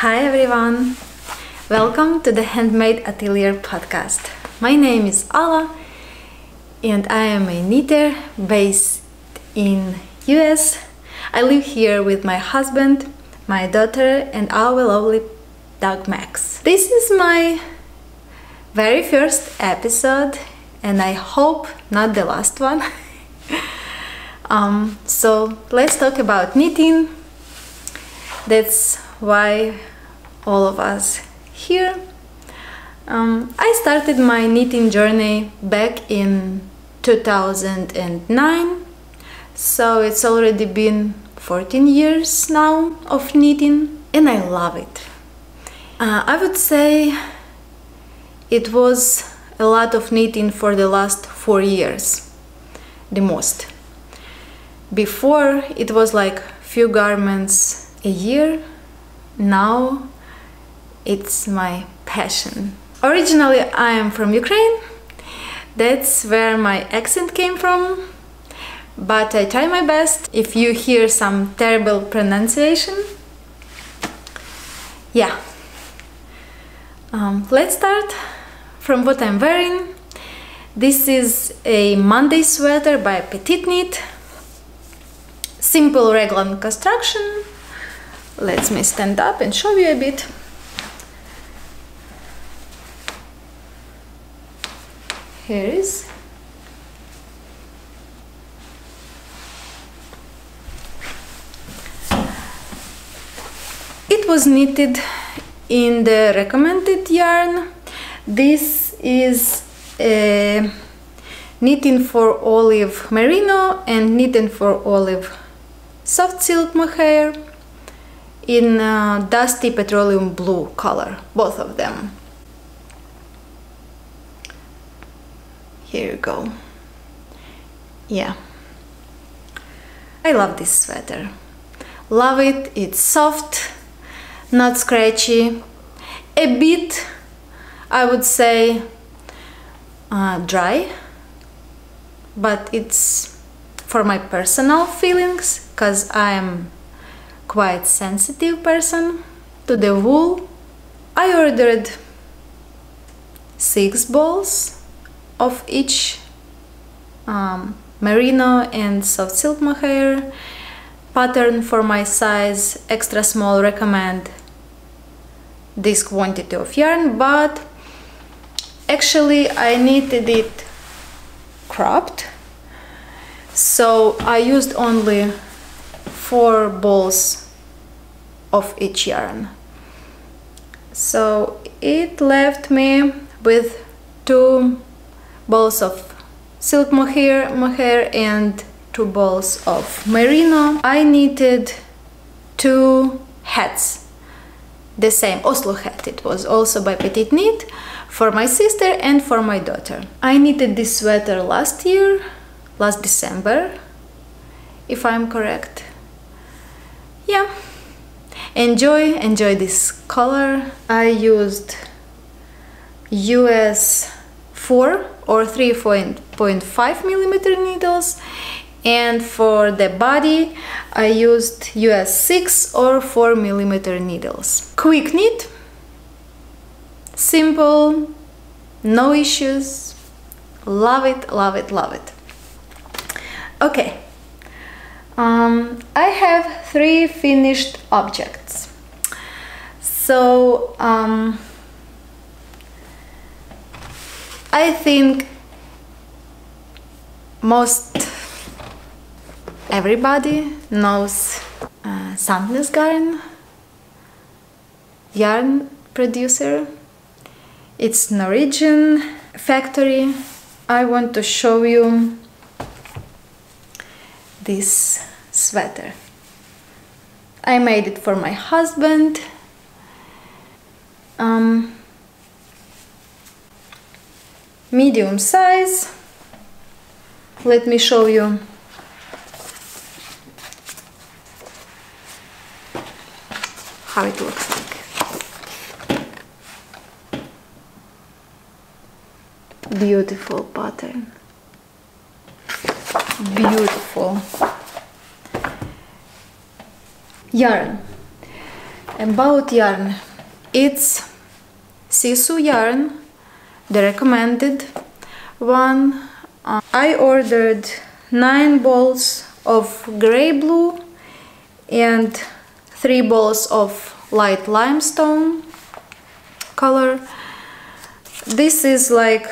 Hi everyone! Welcome to the HndMdAtelier podcast. My name is Alla and I am a knitter based in US. I live here with my husband, my daughter and our lovely dog Max. This is my very first episode and I hope not the last one. So let's talk about knitting. That's why all of us here. I started my knitting journey back in 2009, so it's already been 14 years now of knitting and I love it. I would say it was a lot of knitting for the last 4 years, the most. Before it was like few garments a year. Now it's my passion. Originally I am from Ukraine. That's where my accent came from, but I try my best. If you hear some terrible pronunciation, yeah. Let's start from what I'm wearing. This is a Monday sweater by PetiteKnit. Simple raglan construction. Let me stand up and show you a bit. Here is. It was knitted in the recommended yarn. This is a knitting for olive merino and knitting for olive soft silk mohair in dusty petroleum blue color, both of them. Here you go. Yeah, I love this sweater. Love it. It's soft, not scratchy, a bit, I would say, dry, but it's for my personal feelings, because I am quite sensitive person to the wool. I ordered 6 balls of each merino and soft silk mohair. Pattern for my size extra small recommend this quantity of yarn, but actually I knitted it cropped, so I used only 4 balls of each yarn. So it left me with 2 balls of silk mohair and 2 balls of merino. I knitted 2 hats, the same Oslo hat. It was also by PetiteKnit, for my sister and for my daughter. I knitted this sweater last December, if I'm correct. Yeah, enjoy this color. I used US 4 or 3.5 millimeter needles, and for the body I used US 6 or 4 millimeter needles. Quick knit, simple, no issues. Love it, love it, love it. Okay. I have 3 finished objects. So I think most everybody knows Sandnes Garn yarn producer. It's Norwegian factory. I want to show you this sweater. I made it for my husband. Medium size. Let me show you how it looks like. Beautiful pattern. Beautiful yarn. About yarn, it's Sisu yarn, the recommended one. I ordered 9 balls of grey blue and 3 balls of light limestone color. This is like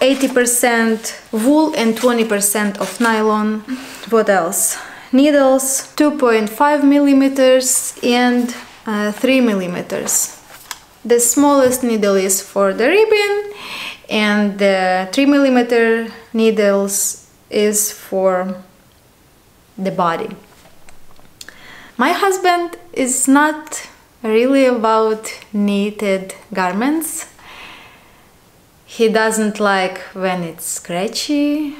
80% wool and 20% of nylon. What else? Needles 2.5 millimeters and 3 millimeters. The smallest needle is for the ribbon, and the 3 millimeter needles is for the body. My husband is not really about knitted garments. He doesn't like when it's scratchy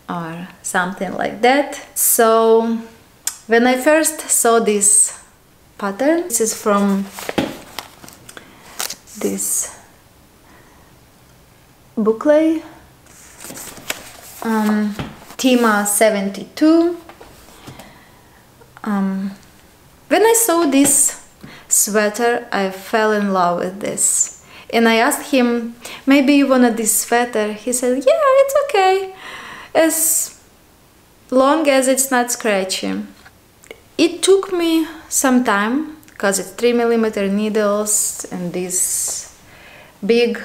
or something like that. So when I first saw this pattern, this is from this booklet, Tima 72. When I saw this sweater, I fell in love with this. And I asked him, maybe you wanted this sweater? He said, yeah, it's okay, as long as it's not scratchy. It took me some time, because it's 3 millimeter needles and this big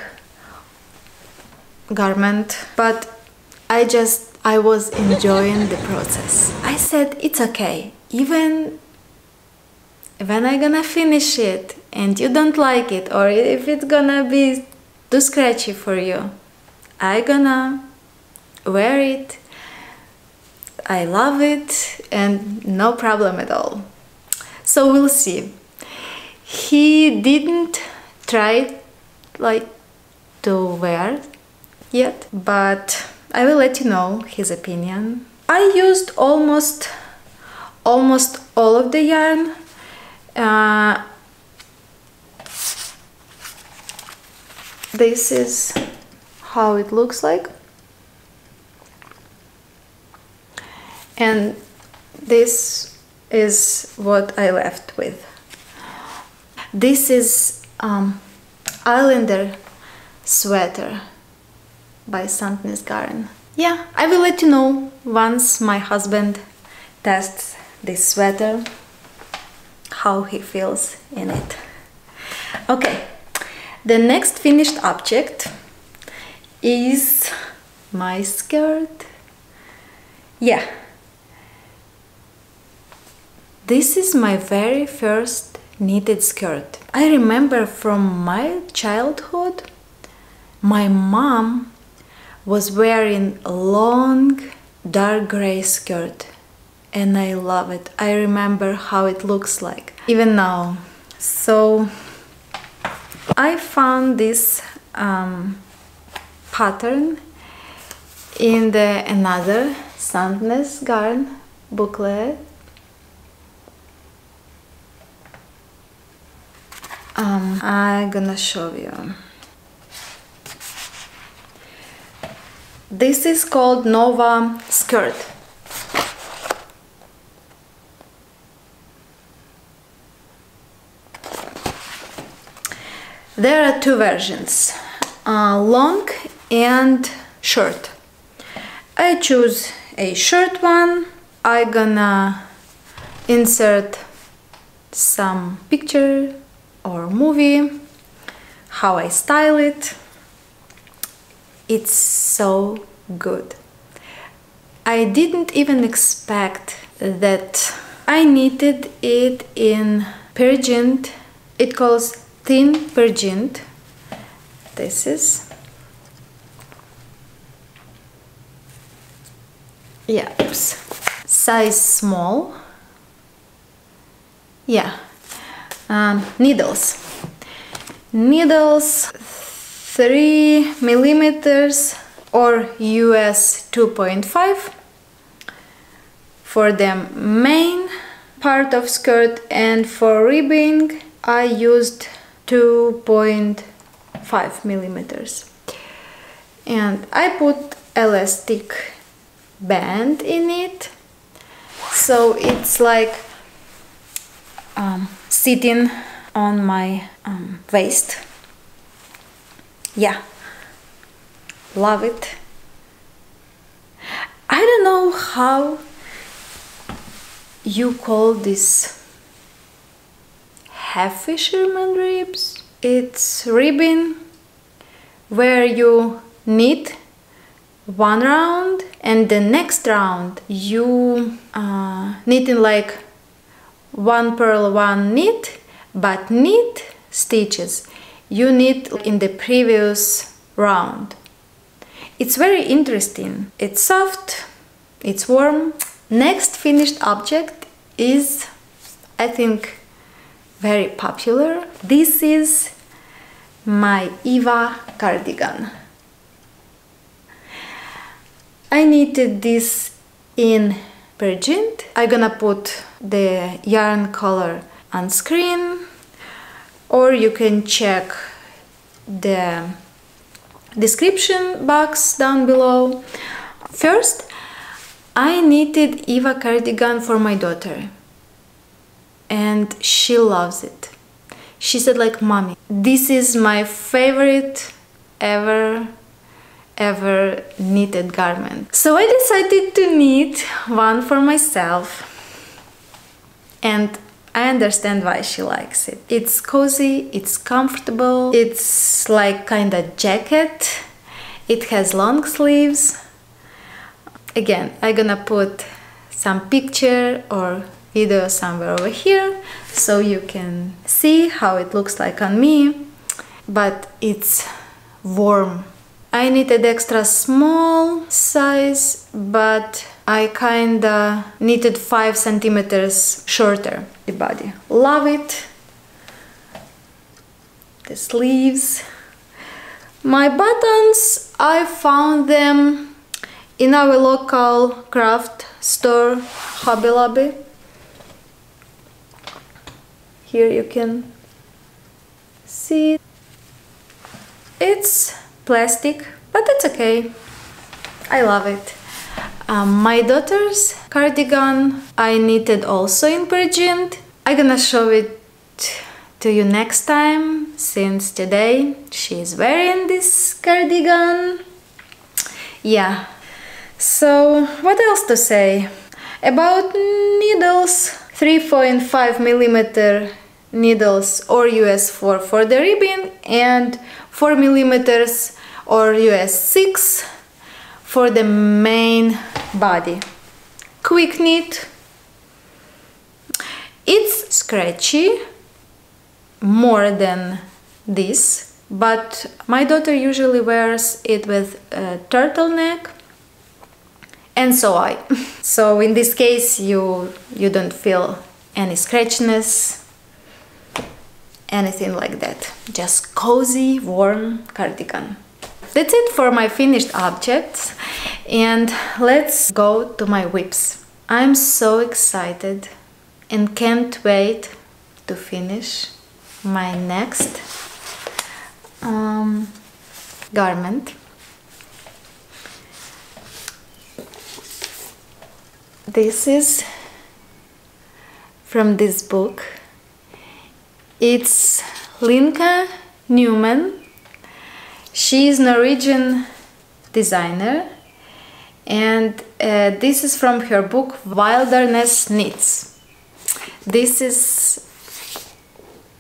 garment, but I was enjoying the process. I said, it's okay, even when I'm gonna finish it and you don't like it, or if it's gonna be too scratchy for you, I'm gonna wear it. I love it and no problem at all. So we'll see. He didn't try to wear yet, but I will let you know his opinion. I used almost all of the yarn. This is how it looks like, and this is what I left with. This is Islander sweater by Sandnes Garn. Yeah, I will let you know once my husband tests this sweater how he feels in it. Okay, the next finished object is my skirt. Yeah, this is my very first knitted skirt. I remember from my childhood, my mom was wearing a long dark gray skirt, and I love it. I remember how it looks like even now. So I found this pattern in another Sandnes Garn booklet. I'm gonna show you. This is called Nova skirt. There are two versions, long and short. I choose a short one. I'm gonna insert some picture or movie, how I style it. It's so good. I didn't even expect that. I knitted it in Gynt. It calls Tynn Gynt. This is, yeah, oops, size small. Yeah, needles 3 millimeters or US 2.5 for the main part of skirt, and for ribbing I used 2.5 millimeters, and I put elastic band in it, so it's like sitting on my waist. Yeah, love it. I don't know how you call this half fisherman ribs. It's ribbing where you knit one round and the next round you knitting like one purl, one knit, but knit stitches you knit in the previous round. It's very interesting. It's soft, it's warm. Next finished object is, I think, very popular. This is my Eva cardigan. I knitted this in Gynt. I'm gonna put the yarn color on screen, or you can check the description box down below. First, I knitted Eva cardigan for my daughter and she loves it. She said like, "Mommy, this is my favorite ever knitted garment." So I decided to knit one for myself, and I understand why she likes it. It's cozy, it's comfortable, it's like kind of jacket. It has long sleeves. Again, I'm gonna put some picture or video somewhere over here so you can see how it looks like on me. But it's warm. I knitted extra small size, but I kinda knitted 5 centimeters shorter the body. Love it. The sleeves. My buttons, I found them in our local craft store, Hobby Lobby. Here you can see. It's plastic, but it's okay. I love it. My daughter's cardigan I knitted also in Gynt. I'm gonna show it to you next time, since today she's wearing this cardigan. Yeah. So what else to say about needles? 3.5 millimeter needles or US 4 for the ribbing, and 4 millimeters or US 6 for the main body. Quick knit. It's scratchy more than this, but my daughter usually wears it with a turtleneck, and so I. So in this case you don't feel any scratchiness, anything like that. Just cozy, warm cardigan. That's it for my finished objects, and let's go to my whips. I'm so excited and can't wait to finish my next garment. This is from this book. It's Linka Neumann. She is Norwegian designer, and this is from her book Wilderness Knits. This is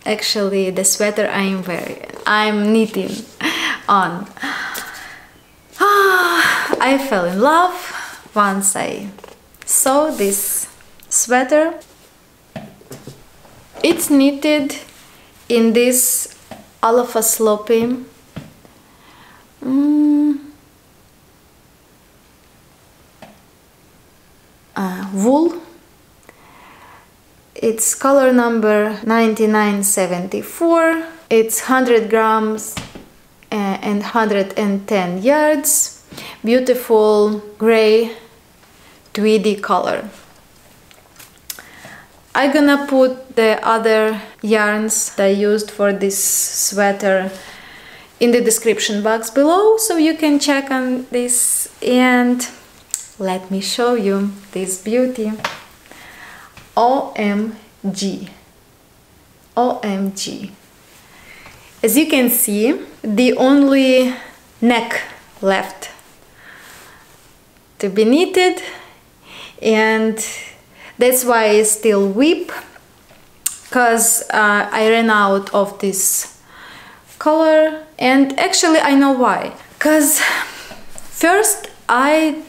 actually the sweater I'm knitting on. I fell in love once I saw this sweater. It's knitted in this Álafosslopi wool. It's color number 9974. It's 100 grams and 110 yards. Beautiful gray tweedy color. I'm gonna put the other yarns that I used for this sweater in the description box below, so you can check on this. And let me show you this beauty. OMG. OMG. As you can see, the only neck left to be knitted, and that's why I still weep, because I ran out of this color. And actually I know why. Because first I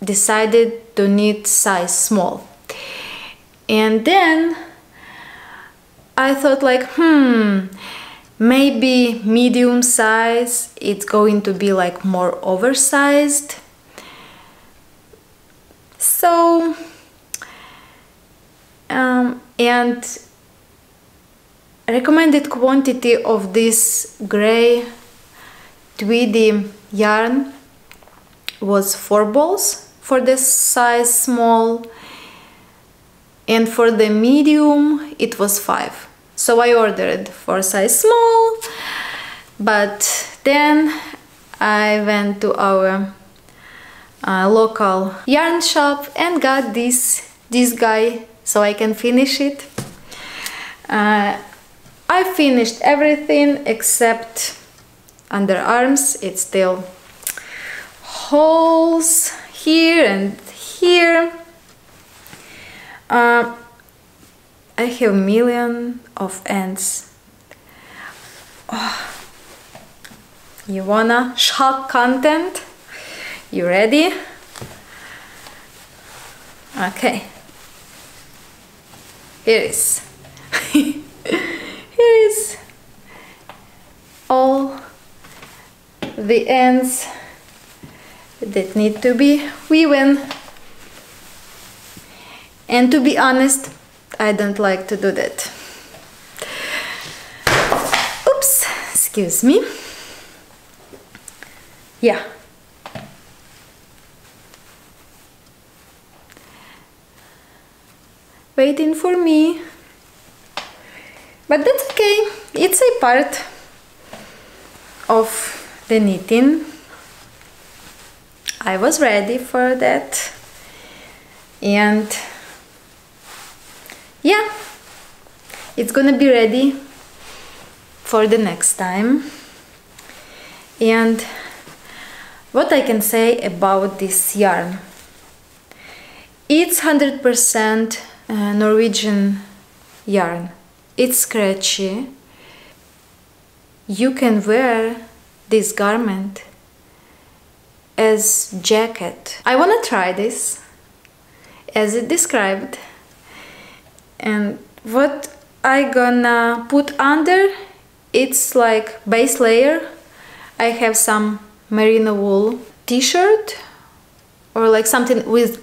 decided to knit size small, and then I thought like, maybe medium size, it's going to be like more oversized. So and recommended quantity of this gray tweedy yarn was 4 balls for the size small, and for the medium it was 5. So I ordered for size small, but then I went to our local yarn shop and got this guy so I can finish it. I finished everything except underarms. It's still holes here and here. I have a million of ends. Oh. You wanna shock content? You ready? Okay. Here is. Here is all the ends that need to be woven. And to be honest, I don't like to do that. Oops, excuse me. Yeah. Waiting for me. But that's okay. It's a part of the knitting. I was ready for that. And yeah, it's gonna be ready for the next time. And what I can say about this yarn, it's 100% Norwegian yarn. It's scratchy. You can wear this garment as jacket. I wanna try this as it described. And what I gonna put under, it's like base layer. I have some merino wool t-shirt or like something with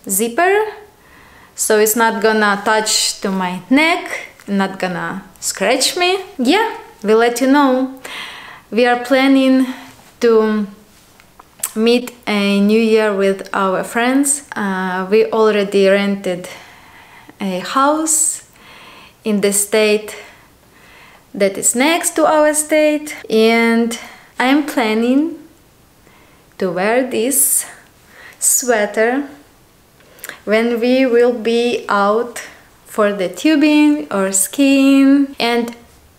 zipper, so it's not gonna touch to my neck, not gonna scratch me. Yeah, we'll let you know. We are planning to meet a new year with our friends. We already rented a house in the state that is next to our state, and I am planning to wear this sweater when we will be out for the tubing or skiing. And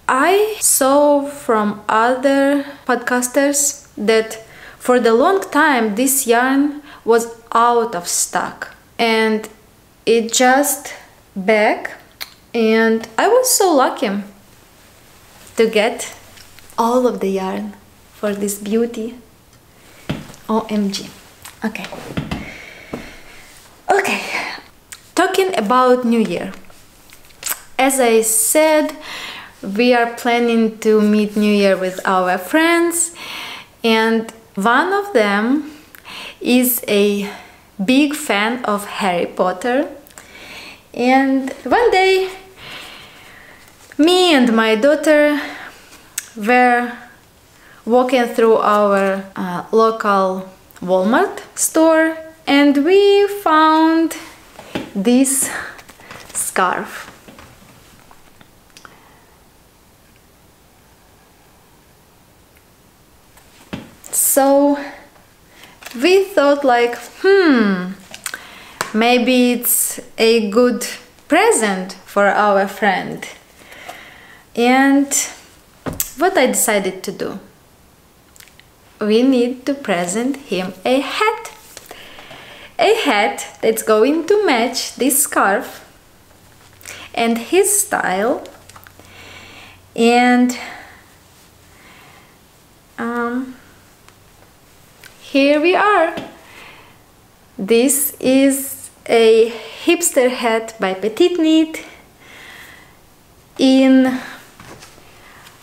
I saw from other podcasters that for the long time this yarn was out of stock, and it just back, and I was so lucky to get all of the yarn for this beauty. OMG. Okay. Okay, talking about New Year. As I said, we are planning to meet New Year with our friends, and one of them is a big fan of Harry Potter. And one day, me and my daughter were walking through our local Walmart store, and we found this scarf. So we thought like, maybe it's a good present for our friend. And what I decided to do, we need to present him a hat. A hat that's going to match this scarf and his style. And here we are. This is a hipster hat by PetiteKnit in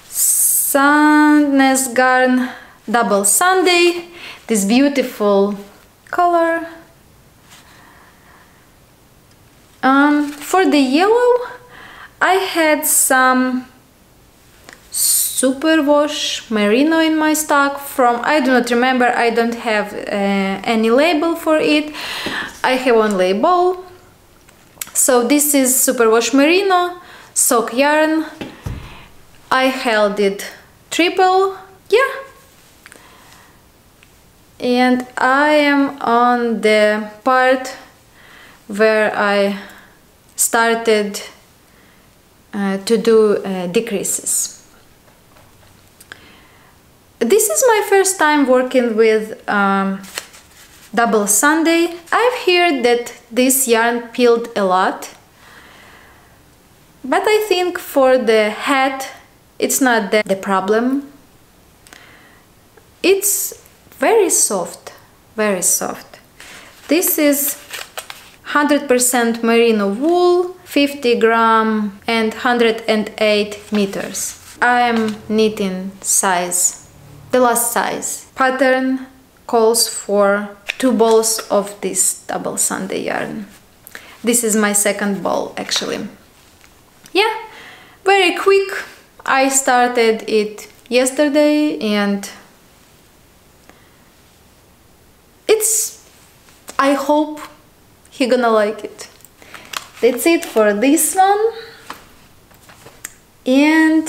Sandnes Garn Double Sunday. This beautiful color. For the yellow, I had some superwash merino in my stock from, I do not remember, I don't have any label for it. I have one label. So this is superwash merino, sock yarn. I held it triple, yeah. And I am on the part where I started to do decreases. This is my first time working with Double Sunday. I've heard that this yarn peeled a lot, but I think for the hat it's not the problem. It's very soft, very soft. This is 100% merino wool, 50 gram and 108 meters. I am knitting size, the last size. Pattern calls for 2 balls of this Double Sunday yarn. This is my second ball actually. Yeah, very quick. I started it yesterday and I hope he gonna like it. That's it for this one. And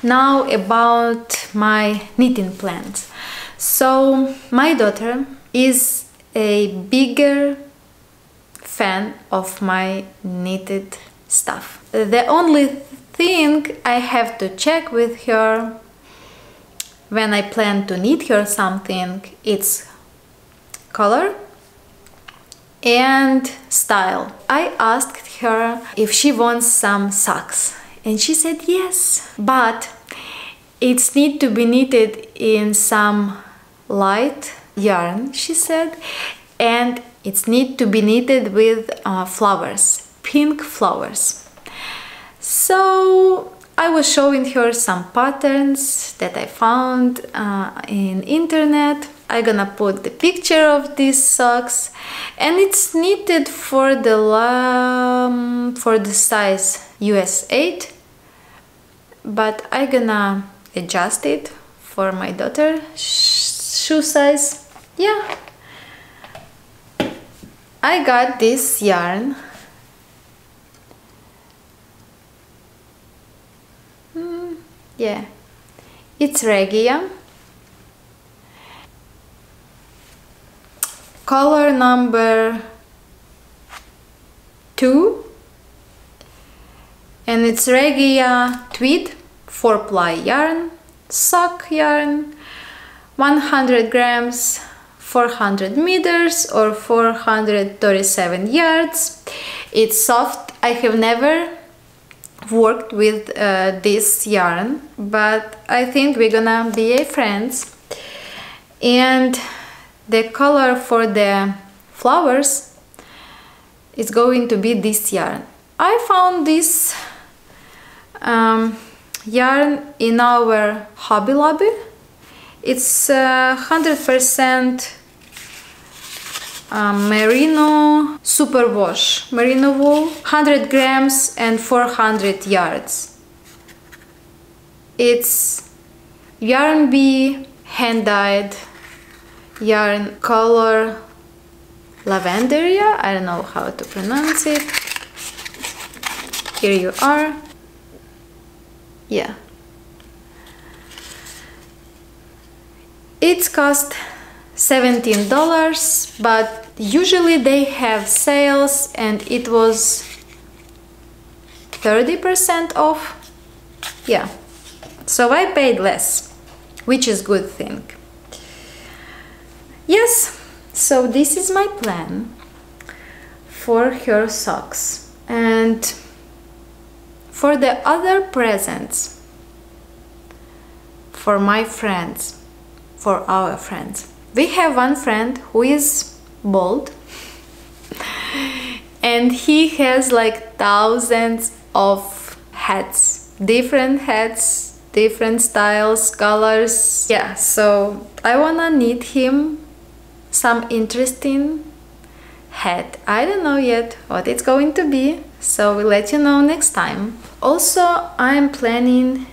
now about my knitting plans. So my daughter is a bigger fan of my knitted stuff. The only thing I have to check with her when I plan to knit her something, it's color and style. I asked her if she wants some socks and she said yes, but it's need to be knitted in some light yarn, she said, and it's need to be knitted with flowers, pink flowers. So I was showing her some patterns that I found in internet. I'm gonna put the picture of these socks, and it's knitted for the size US 8, but I'm gonna adjust it for my daughter shoe size. Yeah, I got this yarn. Yeah, it's Regia. Color number 2, and it's Regia tweed 4-ply yarn, sock yarn, 100 grams, 400 meters or 437 yards. It's soft. I have never worked with this yarn, but I think we're gonna be friends. And the color for the flowers is going to be this yarn. I found this yarn in our Hobby Lobby. It's 100% merino superwash merino wool, 100 grams and 400 yards. It's yarn bee, hand-dyed yarn, color lavenderia. I don't know how to pronounce it. Here you are. Yeah. It's cost $17, but usually they have sales and it was 30% off. Yeah, so I paid less, which is good thing. Yes, so this is my plan for her socks. And for the other presents, for my friends, for our friends, we have one friend who is bald and he has like thousands of hats, different styles, colors. Yeah, so I wanna knit him some interesting hat. I don't know yet what it's going to be, so we'll let you know next time. Also, I'm planning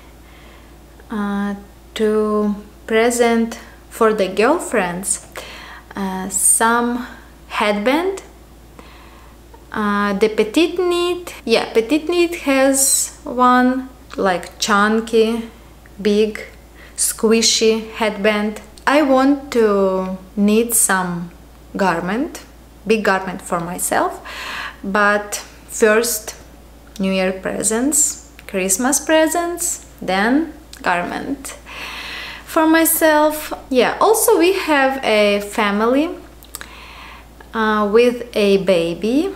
to present for the girlfriends some headband. The PetiteKnit, yeah, PetiteKnit has one like chunky, big, squishy headband. I want to knit some garment, big garment for myself, but first New Year presents, Christmas presents, then garment for myself. Yeah, also we have a family with a baby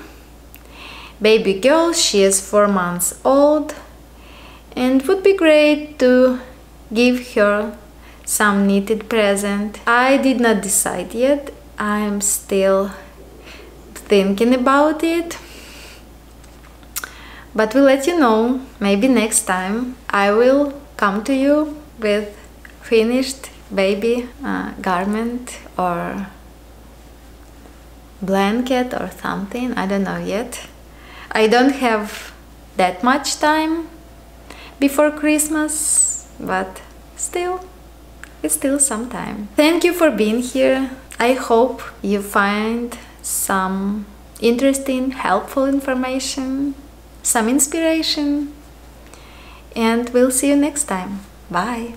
girl. She is 4 months old, and would be great to give her some knitted present. I did not decide yet. I'm still thinking about it, but we'll let you know. Maybe next time I will come to you with finished baby garment or blanket or something. I don't know yet. I don't have that much time before Christmas, but still, it's still some time. Thank you for being here. I hope you find some interesting, helpful information, some inspiration, and we'll see you next time. Bye!